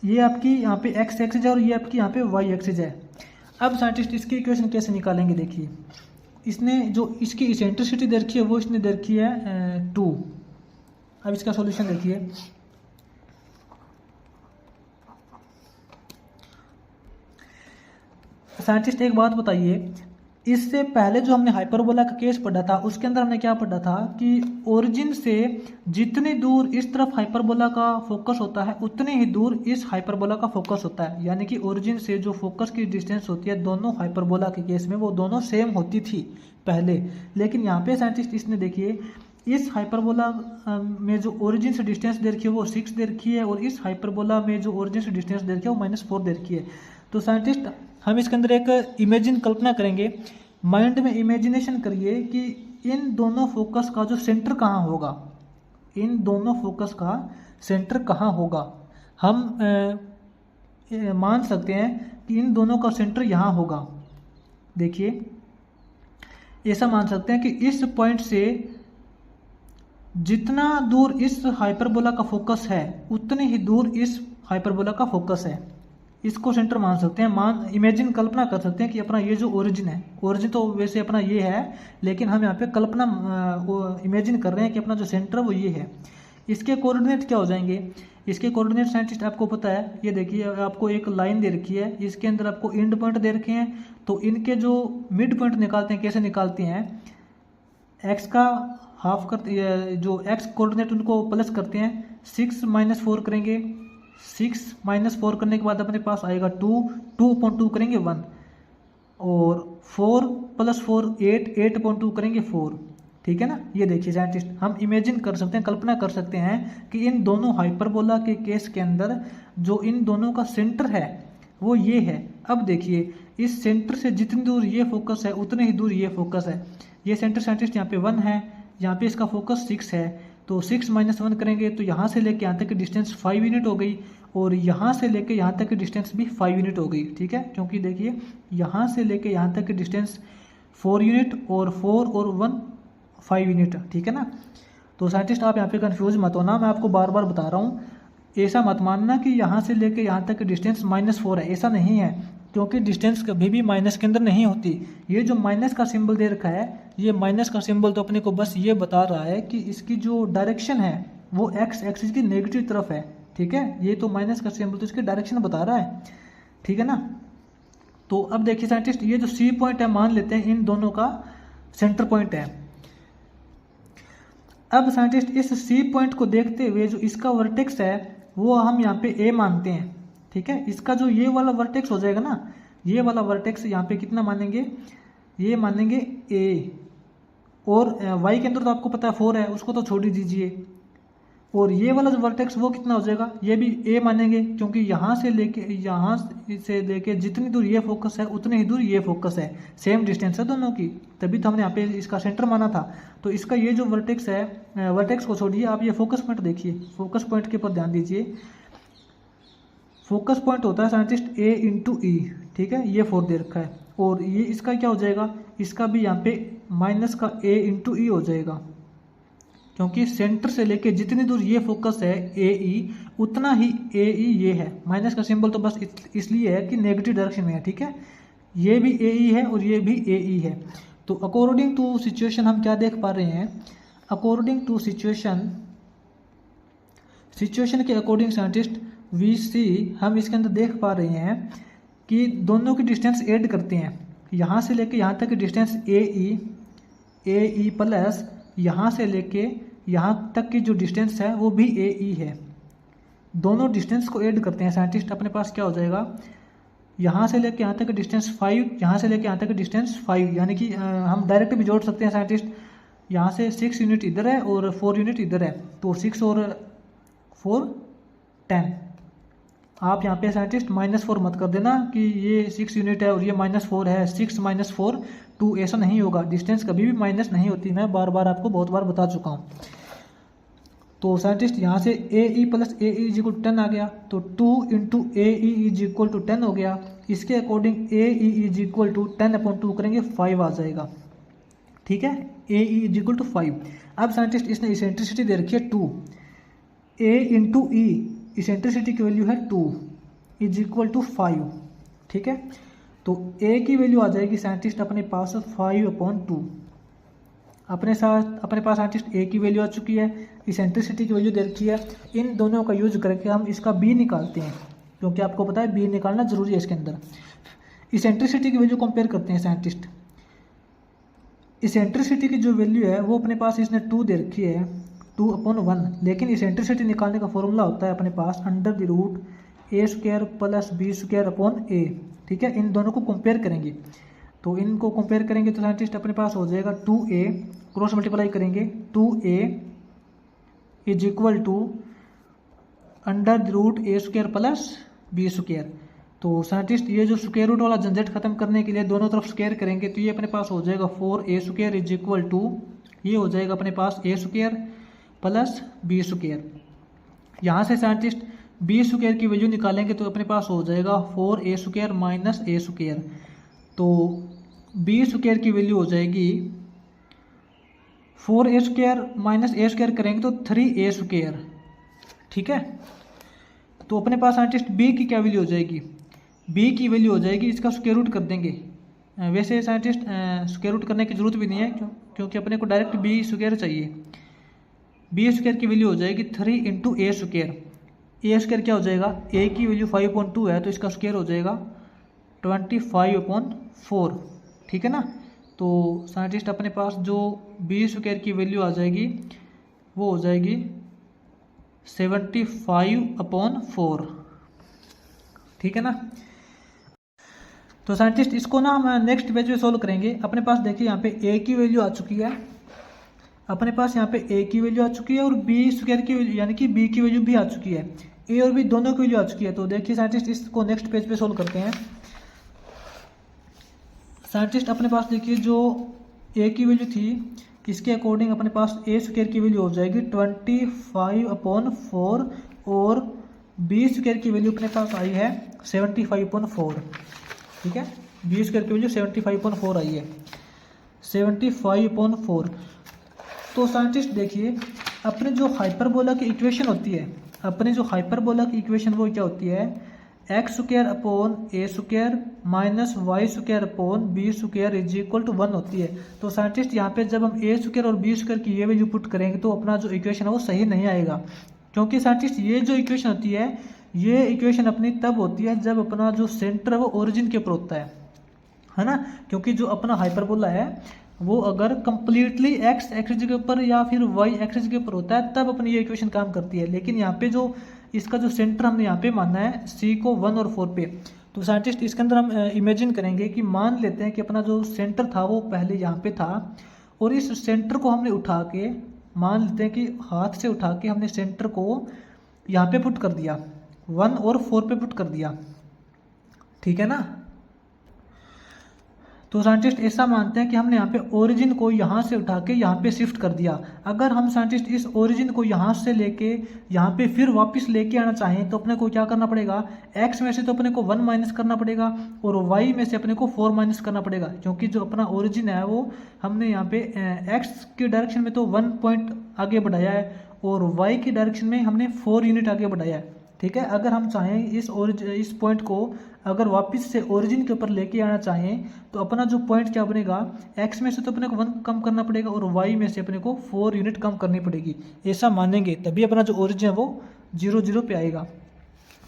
ये आपकी यहाँ पे x एक्सिस है और ये आपकी यहाँ पे y एक्सिस है। अब साइंटिस्ट इसकी इक्वेशन कैसे निकालेंगे। देखिए इसने जो इसकी इसेंट्रिसिटी दे रखी है वो इसने दे रखी है 2। अब इसका सॉल्यूशन देखिए। साइंटिस्ट एक बात बताइए, इससे पहले जो हमने हाइपरबोला का केस पढ़ा था उसके अंदर हमने क्या पढ़ा था कि ओरिजिन से जितनी दूर इस तरफ हाइपरबोला का फोकस होता है उतनी ही दूर इस हाइपरबोला का फोकस होता है। यानी कि ओरिजिन से जो फोकस की डिस्टेंस होती है दोनों हाइपरबोला के केस में वो दोनों सेम होती थी पहले, लेकिन यहाँ पे साइंटिस्ट इसने देखिए इस हाइपरबोला में जो ओरिजिन से डिस्टेंस दे रखी है वो 6 दे रखी है और इस हाइपरबोला में जो ओरिजिन से डिस्टेंस दे रखी है वो -4 दे रखी है। तो साइंटिस्ट हम इसके अंदर एक इमेजिन कल्पना करेंगे, माइंड में इमेजिनेशन करिए कि इन दोनों फोकस का जो सेंटर कहाँ होगा, इन दोनों फोकस का सेंटर कहाँ होगा। हम मान सकते हैं कि इन दोनों का सेंटर यहाँ होगा। देखिए ऐसा मान सकते हैं कि इस पॉइंट से जितना दूर इस हाइपरबोला का फोकस है उतनी ही दूर इस हाइपरबोला का फोकस है, इसको सेंटर मान सकते हैं। इमेजिन कल्पना कर सकते हैं कि अपना ये जो ओरिजिन है, ओरिजिन तो वैसे अपना ये है लेकिन हम यहाँ पे कल्पना इमेजिन कर रहे हैं कि अपना जो सेंटर वो ये है। इसके कोऑर्डिनेट क्या हो जाएंगे, इसके कोऑर्डिनेट साइंटिस्ट आपको पता है। ये देखिए आपको एक लाइन दे रखी है, इसके अंदर आपको एंड पॉइंट दे रखे हैं, तो इनके जो मिड पॉइंट निकालते हैं कैसे निकालते हैं, एक्स का हाफ करते, जो एक्स कोऑर्डिनेट उनको प्लस करते हैं, 6 - 4 करेंगे, 6 - 4 करने के बाद अपने पास आएगा 2/2 करेंगे 1 और 4 + 4 8/2 करेंगे 4, ठीक है ना। ये देखिए साइंटिस्ट हम इमेजिन कर सकते हैं, कल्पना कर सकते हैं कि इन दोनों हाइपरबोला के केस के अंदर जो इन दोनों का सेंटर है वो ये है। अब देखिए इस सेंटर से जितनी दूर ये फोकस है उतनी ही दूर ये फोकस है। ये सेंटर साइंटिस्ट यहाँ पे 1 है, यहाँ पे इसका फोकस 6 है, तो 6 - 1 करेंगे तो यहाँ से लेके यहाँ तक की डिस्टेंस 5 यूनिट हो गई और यहाँ से लेके यहाँ तक की डिस्टेंस भी 5 यूनिट हो गई, ठीक है। क्योंकि देखिए यहाँ से लेके यहाँ तक की डिस्टेंस 4 यूनिट और 4 और 1 5 यूनिट, ठीक है ना। तो साइंटिस्ट आप यहाँ पे कंफ्यूज मत होना, मैं आपको बार बार बता रहा हूँ। ऐसा मत मानना कि यहाँ से लेके यहाँ तक की डिस्टेंस -4 है, ऐसा नहीं है, क्योंकि डिस्टेंस कभी भी माइनस के अंदर नहीं होती। ये जो माइनस का सिंबल दे रखा है, ये माइनस का सिंबल तो अपने को बस ये बता रहा है कि इसकी जो डायरेक्शन है वो एक्स एक्सिस की नेगेटिव तरफ है, ठीक है। ये तो माइनस का सिंबल तो इसकी डायरेक्शन बता रहा है, ठीक है ना। तो अब देखिए साइंटिस्ट ये जो सी पॉइंट है मान लेते हैं इन दोनों का सेंटर पॉइंट है। अब साइंटिस्ट इस सी पॉइंट को देखते हुए जो इसका वर्टेक्स है वो हम यहाँ पे ए मानते हैं, ठीक है। इसका जो ये वाला वर्टेक्स हो जाएगा ना, ये वाला वर्टेक्स यहाँ पे कितना मानेंगे, ये मानेंगे ए, और वाई के अंदर तो आपको पता है 4 है, उसको तो छोड़ ही दीजिए। और ये वाला जो वर्टेक्स वो कितना हो जाएगा, ये भी ए मानेंगे क्योंकि यहाँ से लेके जितनी दूर ये फोकस है उतनी ही दूर ये फोकस है, सेम डिस्टेंस है दोनों की, तभी तो हमने यहाँ पे इसका सेंटर माना था। तो इसका ये जो वर्टेक्स है, वर्टेक्स को छोड़िए, आप ये फोकस पॉइंट देखिए, फोकस पॉइंट के ऊपर ध्यान दीजिए। फोकस पॉइंट होता है साइंटिस्ट ए इंटू ई, ठीक है, ये 4 दे रखा है, और ये इसका क्या हो जाएगा, इसका भी यहाँ पे माइनस का ए इंटू ई हो जाएगा, क्योंकि सेंटर से लेके जितनी दूर ये फोकस है ए ई, उतना ही ए ई ये है। माइनस का सिंबल तो बस इसलिए है कि नेगेटिव डायरेक्शन में है, ठीक है, ये भी ए ई है और ये भी ए ई है। तो अकॉर्डिंग टू सिचुएशन हम क्या देख पा रहे हैं, अकॉर्डिंग टू सिचुएशन के अकॉर्डिंग साइंटिस्ट वी सी, हम इसके अंदर देख पा रहे हैं कि दोनों की डिस्टेंस ऐड करते हैं, यहाँ से लेके यहाँ तक की डिस्टेंस ए ई प्लस यहाँ से लेके यहाँ तक की जो डिस्टेंस है वो भी ए ई है। दोनों डिस्टेंस को ऐड करते हैं साइंटिस्ट, अपने पास क्या हो जाएगा, यहाँ से लेके यहाँ तक की डिस्टेंस 5, यहाँ से लेके यहाँ तक की डिस्टेंस 5, यानी कि हम डायरेक्ट भी जोड़ सकते हैं साइंटिस्ट, यहाँ से 6 यूनिट इधर है और 4 यूनिट इधर है, तो 6 और 4 10। आप यहाँ पे साइंटिस्ट -4 मत कर देना कि ये 6 यूनिट है और ये -4 है, 6 - 4 2, ऐसा नहीं होगा, डिस्टेंस कभी भी माइनस नहीं होती, मैं बार बार आपको बहुत बार बता चुका हूँ। तो साइंटिस्ट यहाँ से A E plus A E is equal to 10 आ गया, तो 2 into A E is equal to 10 हो गया। इसके according A E is equal to 10/2 करेंगे 5 आ जाएगा, ठीक है, A E is equal to 5। अब साइंटिस्ट इसने इसेंट्रिसिटी दे रखी है 2, ए इंटू ई, इसेंट्रिसिटी की वैल्यू है 2 इज इक्वल टू 5, ठीक है। तो ए की वैल्यू आ जाएगी साइंटिस्ट अपने पास 5/2, अपने पास साइंटिस्ट ए की वैल्यू आ चुकी है, इसेंट्रिसिटी की वैल्यू दे रखी है। इन दोनों का यूज करके हम इसका बी निकालते हैं, क्योंकि आपको पता है बी निकालना जरूरी है इसके अंदर। इसेंट्रिसिटी की वैल्यू कंपेयर करते हैं साइंटिस्ट, इसेंट्रिसिटी की जो वैल्यू है वो अपने पास इसने 2 दे रखी है, 2/1, लेकिन इसेंट्रिसिटी निकालने का फॉर्मूला होता है अपने पास √a² प्लस b²/a, ठीक है। इन दोनों को कंपेयर करेंगे, तो इनको कंपेयर करेंगे तो साइंटिस्ट अपने पास हो जाएगा 2a, क्रॉस मल्टीप्लाई करेंगे 2a is equal to √a² plus b²। तो साइंटिस्ट ये जो स्क्वायर रूट वाला झंझट खत्म करने के लिए दोनों तरफ स्क्वायर करेंगे, तो ये अपने पास हो जाएगा 4a² इज इक्वल टू, ये हो जाएगा अपने पास a² प्लस b²। यहाँ से साइंटिस्ट b² की वैल्यू निकालेंगे तो अपने पास हो जाएगा 4a² माइनस a², तो b² की वैल्यू हो जाएगी 4a² माइनस a² करेंगे तो 3a², ठीक है। तो अपने पास साइंटिस्ट b की क्या वैल्यू हो जाएगी, b की वैल्यू हो जाएगी, इसका स्क्वायर रूट कर देंगे। वैसे साइंटिस्ट स्क्वायर रूट करने की जरूरत भी नहीं है, क्योंकि अपने को डायरेक्ट b² चाहिए। b² की वैल्यू हो जाएगी 3 इंटू a², a² क्या हो जाएगा, a की वैल्यू 5/2 है, तो इसका स्क्वायर हो जाएगा 25/4, ठीक है ना। तो साइंटिस्ट अपने पास जो b² की वैल्यू आ जाएगी वो हो जाएगी 75/4, ठीक है ना। तो साइंटिस्ट इसको ना हम नेक्स्ट पेज पे सोल्व करेंगे। अपने पास देखिए यहाँ पे a की वैल्यू आ चुकी है, अपने पास यहाँ पे a की वैल्यू आ चुकी है और b² की वैल्यू यानी कि b की वैल्यू भी आ चुकी है, a और b दोनों की वैल्यू आ चुकी है। तो देखिए साइंटिस्ट इसको नेक्स्ट पेज पे सोल्व करते हैं। साइंटिस्ट अपने पास देखिए जो a की वैल्यू थी इसके अकॉर्डिंग अपने पास a² की वैल्यू हो जाएगी 25/4 और b² की वैल्यू अपने पास आई है 75/4, ठीक है। b² की वैल्यू 75/4 आई है, 75/4। तो साइंटिस्ट देखिए अपने जो हाइपरबोला की इक्वेशन होती है, अपने जो हाइपरबोला की इक्वेशन वो क्या होती है, x² minus y² is equal to 1 होती है। तो साइंटिस्ट यहाँ पे जब हम a² और b² की ये वैल्यू पुट करेंगे तो अपना जो इक्वेशन है वो सही नहीं आएगा, क्योंकि साइंटिस्ट ये जो इक्वेशन होती है ये इक्वेशन अपनी तब होती है जब अपना जो सेंटर है वो ओरिजिन के ऊपर होता है ना। क्योंकि जो अपना हाइपरबोला है वो अगर कंप्लीटली x एक्सिस के ऊपर या फिर y एक्सिस के ऊपर होता है तब अपनी ये इक्वेशन काम करती है, लेकिन यहाँ पे जो इसका जो सेंटर हमने यहाँ पे माना है c को 1 और 4 पे। तो साइंटिस्ट इसके अंदर हम इमेजिन करेंगे कि मान लेते हैं कि अपना जो सेंटर था वो पहले यहाँ पे था और इस सेंटर को हमने उठा के मान लेते हैं कि हाथ से उठा के हमने सेंटर को यहाँ पे पुट कर दिया, 1 और 4 पे पुट कर दिया, ठीक है ना। तो साइंटिस्ट ऐसा मानते हैं कि हमने यहाँ पे ओरिजिन को यहाँ से उठा के यहाँ पे शिफ्ट कर दिया। अगर हम साइंटिस्ट इस ओरिजिन को यहाँ से लेके यहाँ पे फिर वापस लेके आना चाहें तो अपने को क्या करना पड़ेगा, x में से तो अपने को 1 माइनस करना पड़ेगा और y में से अपने को 4 माइनस करना पड़ेगा, क्योंकि जो अपना ओरिजिन है वो हमने यहाँ पे x की डायरेक्शन में तो 1 पॉइंट आगे बढ़ाया है और y की डायरेक्शन में हमने 4 यूनिट आगे बढ़ाया है, ठीक है। अगर हम चाहें इस पॉइंट को अगर वापस से ओरिजिन के ऊपर लेके आना चाहें तो अपना जो पॉइंट क्या बनेगा, x में से तो अपने को 1 कम करना पड़ेगा और y में से अपने को 4 यूनिट कम करनी पड़ेगी। ऐसा मानेंगे तभी अपना जो ओरिजिन है वो 0 0 पे आएगा।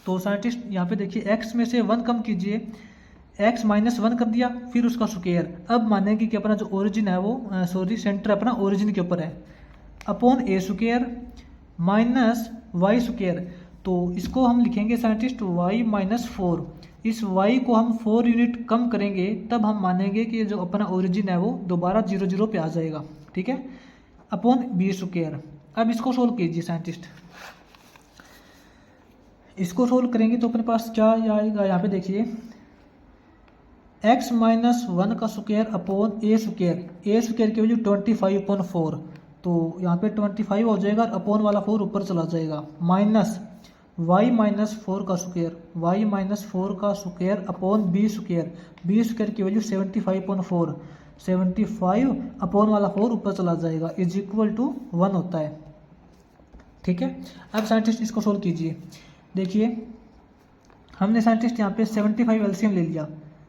तो साइंटिस्ट यहाँ पे देखिए x में से 1 कम कीजिए, x माइनस 1 कर दिया, फिर उसका स्क्वायर। अब मानेंगे कि अपना जो ओरिजिन है वो सेंटर अपना ओरिजिन के ऊपर है, upon a square minus y square. तो इसको हम लिखेंगे साइंटिस्ट y माइनस 4। इस y को हम 4 यूनिट कम करेंगे तब हम मानेंगे कि जो अपना ओरिजिन है वो दोबारा 0 0 पे आ जाएगा, ठीक है, अपॉन b स्क्वायर। अब इसको सोल्व कीजिए साइंटिस्ट, इसको सोल्व करेंगे तो अपने पास क्या आएगा, यहाँ पे देखिए x माइनस 1 का स्क्वायर अपॉन a स्क्वायर की वैल्यू 25/4, तो यहाँ पे 25 हो जाएगा और अपॉन वाला 4 ऊपर चला जाएगा, माइनस y माइनस 4 का स्क्वायर अपॉन b स्क्वायर की वैल्यू 75/4, 75 अपॉन वाला 4 ऊपर चला जाएगा, इज इक्वल टू 1 होता है, ठीक है। अब साइंटिस्ट इसको सोल्व कीजिए। देखिए हमने साइंटिस्ट यहाँ पे 75 एलसीएम ले लिया,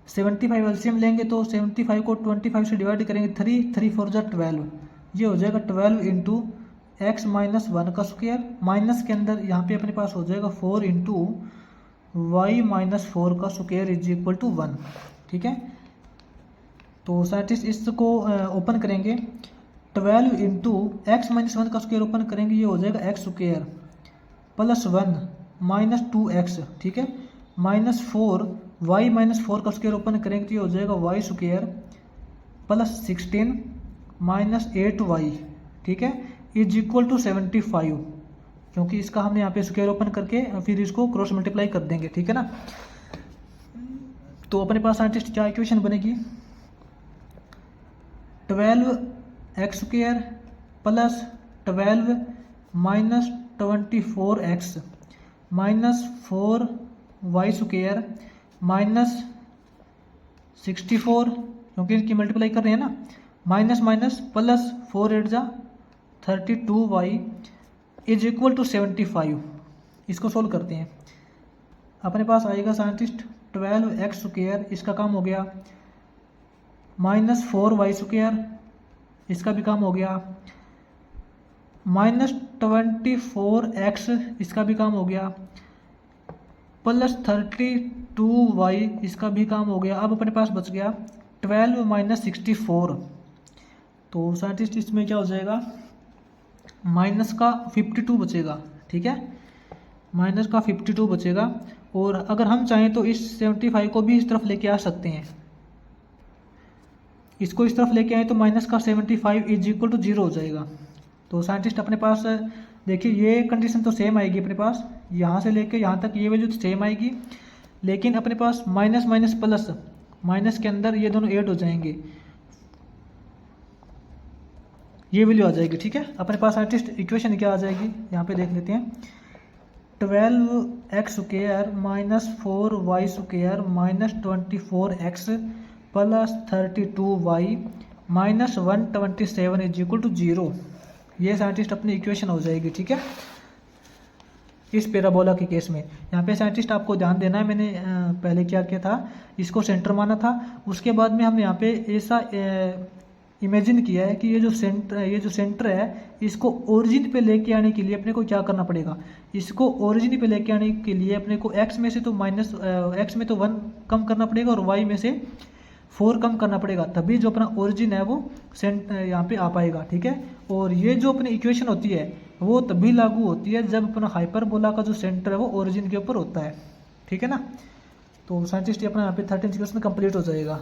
75 एलसीएम लेंगे तो 75 को 25 से डिवाइड करेंगे, 3 4 जा 12, ये हो जाएगा 12 इंटू x माइनस 1 का स्क्वायर, माइनस के अंदर यहाँ पे अपने पास हो जाएगा 4 इंटू वाई माइनस 4 का स्क्वायर इज इक्वल टू 1, ठीक है। तो साइंटिस्ट इसको ओपन करेंगे, 12 इंटू एक्स माइनस 1 का स्क्वायर ओपन करेंगे, ये हो जाएगा x square plus 1 minus 2x, ठीक है, माइनस 4 वाई माइनस 4 का स्क्वायर ओपन करेंगे तो ये हो जाएगा Y square plus 16 minus 8y, ठीक है, इज इक्वल टू 75, क्योंकि इसका हमने यहाँ पे स्क्वायर ओपन करके फिर इसको क्रॉस मल्टीप्लाई कर देंगे, ठीक है ना। तो अपने पास साइंटिस्ट क्या इक्वेशन बनेगी, 12x square plus 12 minus 24x minus 4y square minus 64, क्योंकि इनकी मल्टीप्लाई कर रहे हैं ना, माइनस माइनस प्लस 4 8 जा 32y इज इक्वल टू 75। इसको सोल्व करते हैं, अपने पास आएगा साइंटिस्ट 12x स्क्वायर, इसका काम हो गया, माइनस 4y स्क्वायर, इसका भी काम हो गया, माइनस 24x, इसका भी काम हो गया, प्लस 32y, इसका भी काम हो गया। अब अपने पास बच गया 12 माइनस 64, तो साइंटिस्ट इसमें क्या हो जाएगा, माइनस का 52 बचेगा, ठीक है, माइनस का 52 बचेगा। और अगर हम चाहें तो इस 75 को भी इस तरफ लेके आ सकते हैं, इसको इस तरफ लेके आए तो माइनस का 75 इज इक्वल टू 0 हो जाएगा। तो साइंटिस्ट अपने पास देखिए ये कंडीशन तो सेम आएगी, अपने पास यहाँ से लेके यहाँ तक ये वैल्यू तो सेम आएगी, लेकिन अपने पास माइनस माइनस प्लस, माइनस के अंदर ये दोनों ऐड हो जाएंगे, ये वैल्यू आ जाएगी, ठीक है। अपने पास साइंटिस्ट इक्वेशन क्या आ जाएगी, यहाँ पे देख लेते हैं, 12x square minus 4y square minus 24x plus 32y minus 127 is equal to 0, ये साइंटिस्ट अपनी इक्वेशन हो जाएगी, ठीक है, इस पैराबोला के केस में। यहाँ पे साइंटिस्ट आपको ध्यान देना है, मैंने पहले क्या किया था, इसको सेंटर माना था, उसके बाद में हमने यहाँ पे ऐसा इमेजिन किया है कि ये जो सेंटर है इसको ओरिजिन पे लेके आने के लिए अपने को क्या करना पड़ेगा, इसको ओरिजिन पे लेके आने के लिए अपने को x में से तो x में तो 1 कम करना पड़ेगा और y में से 4 कम करना पड़ेगा, तभी जो अपना ओरिजिन है वो यहाँ पे आ पाएगा, ठीक है। और ये जो अपनी इक्वेशन होती है वो तभी लागू होती है जब अपना हाइपरबोला का जो सेंटर है वो ओरिजिन के ऊपर होता है, ठीक है ना। तो साइंटिस्ट अपना यहाँ पे 13 क्वेश्चन कंप्लीट हो जाएगा।